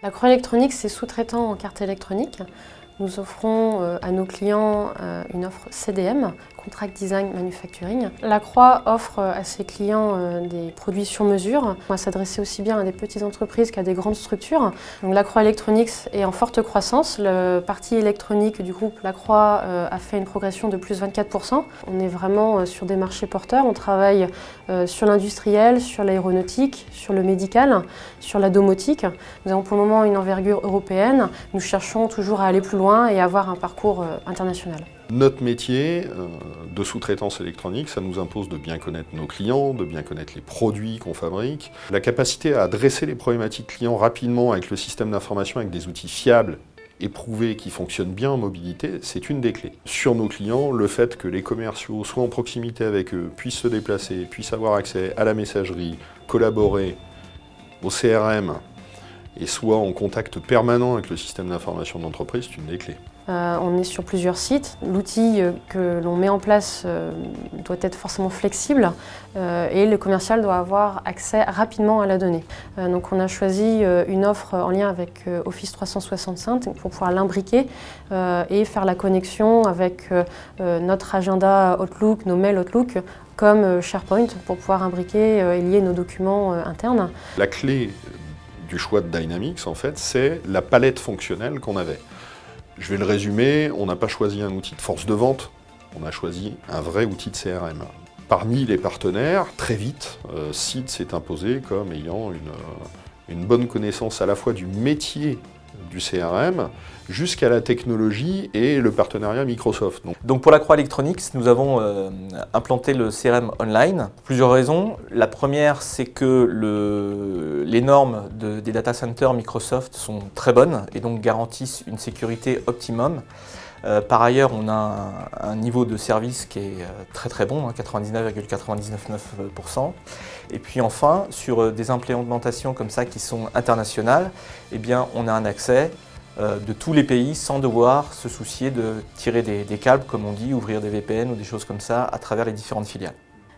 L'agroélectronique, c'est sous-traitant en carte électronique. Nous offrons à nos clients une offre CDM, Contract Design Manufacturing. Lacroix offre à ses clients des produits sur mesure. On va s'adresser aussi bien à des petites entreprises qu'à des grandes structures. Lacroix Electronics est en forte croissance. Le parti électronique du groupe Lacroix a fait une progression de plus 24%. On est vraiment sur des marchés porteurs. On travaille sur l'industriel, sur l'aéronautique, sur le médical, sur la domotique. Nous avons pour le moment une envergure européenne. Nous cherchons toujours à aller plus loin et avoir un parcours international. Notre métier de sous-traitance électronique, ça nous impose de bien connaître nos clients, de bien connaître les produits qu'on fabrique. La capacité à adresser les problématiques clients rapidement avec le système d'information, avec des outils fiables, éprouvés, qui fonctionnent bien en mobilité, c'est une des clés. Sur nos clients, le fait que les commerciaux soient en proximité avec eux, puissent se déplacer, puissent avoir accès à la messagerie, collaborer au CRM, et soit en contact permanent avec le système d'information de l'entreprise, c'est une des clés. On est sur plusieurs sites. L'outil que l'on met en place doit être forcément flexible et le commercial doit avoir accès rapidement à la donnée. Donc on a choisi une offre en lien avec Office 365 pour pouvoir l'imbriquer et faire la connexion avec notre agenda Outlook, nos mails Outlook, comme SharePoint pour pouvoir imbriquer et lier nos documents internes. La clé du choix de Dynamics, en fait, c'est la palette fonctionnelle qu'on avait. Je vais le résumer, on n'a pas choisi un outil de force de vente, on a choisi un vrai outil de CRM. Parmi les partenaires, très vite, SID s'est imposé comme ayant une bonne connaissance à la fois du métier du CRM jusqu'à la technologie et le partenariat Microsoft. Donc pour Lacroix Electronics, nous avons implanté le CRM online pour plusieurs raisons. La première, c'est que les normes des data centers Microsoft sont très bonnes et donc garantissent une sécurité optimum. Par ailleurs, on a un niveau de service qui est très bon, 99,999%. Et puis enfin, sur des implémentations comme ça qui sont internationales, eh bien, on a un accès de tous les pays sans devoir se soucier de tirer des câbles, comme on dit, ouvrir des VPN ou des choses comme ça à travers les différentes filiales.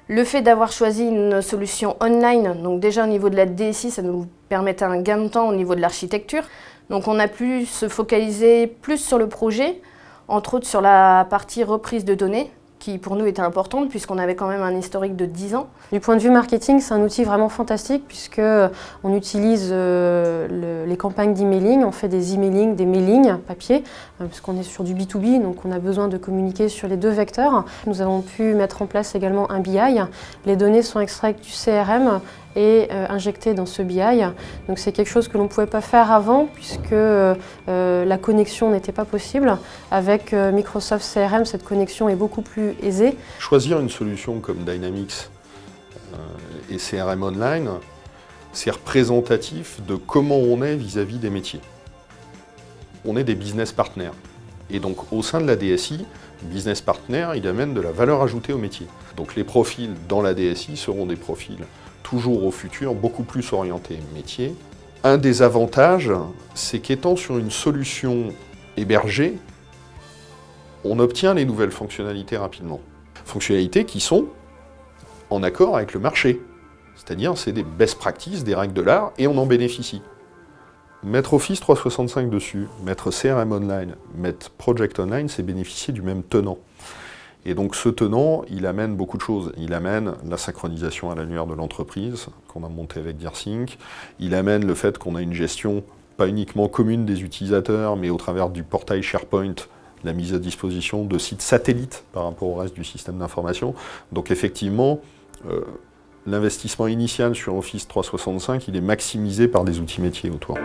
Le fait d'avoir choisi une solution online, donc déjà au niveau de la DSI, ça nous permettait un gain de temps au niveau de l'architecture. Donc on a pu se focaliser plus sur le projet, entre autres sur la partie reprise de données, qui pour nous était importante puisqu'on avait quand même un historique de 10 ans. Du point de vue marketing, c'est un outil vraiment fantastique puisqu'on utilise les campagnes d'emailing, on fait des emailing, des mailings papier, puisqu'on est sur du B2B, donc on a besoin de communiquer sur les deux vecteurs. Nous avons pu mettre en place également un BI. Les données sont extraites du CRM et injectées dans ce BI. Donc c'est quelque chose que l'on ne pouvait pas faire avant puisque la connexion n'était pas possible. Avec Microsoft CRM, cette connexion est beaucoup plus aisée. Choisir une solution comme Dynamics et CRM Online, c'est représentatif de comment on est vis-à-vis des métiers. On est des business partners. Et donc au sein de la DSI, business partner, il amène de la valeur ajoutée au métier. Donc les profils dans la DSI seront des profils toujours au futur, beaucoup plus orientés métier. Un des avantages, c'est qu'étant sur une solution hébergée, on obtient les nouvelles fonctionnalités rapidement. Fonctionnalités qui sont en accord avec le marché. C'est-à-dire, c'est des best practices, des règles de l'art, et on en bénéficie. Mettre Office 365 dessus, mettre CRM Online, mettre Project Online, c'est bénéficier du même tenant. Et donc ce tenant, il amène beaucoup de choses. Il amène la synchronisation à l'annuaire de l'entreprise, qu'on a monté avec DearSync. Il amène le fait qu'on a une gestion pas uniquement commune des utilisateurs, mais au travers du portail SharePoint, la mise à disposition de sites satellites par rapport au reste du système d'information. Donc effectivement, l'investissement initial sur Office 365, il est maximisé par des outils métiers autour.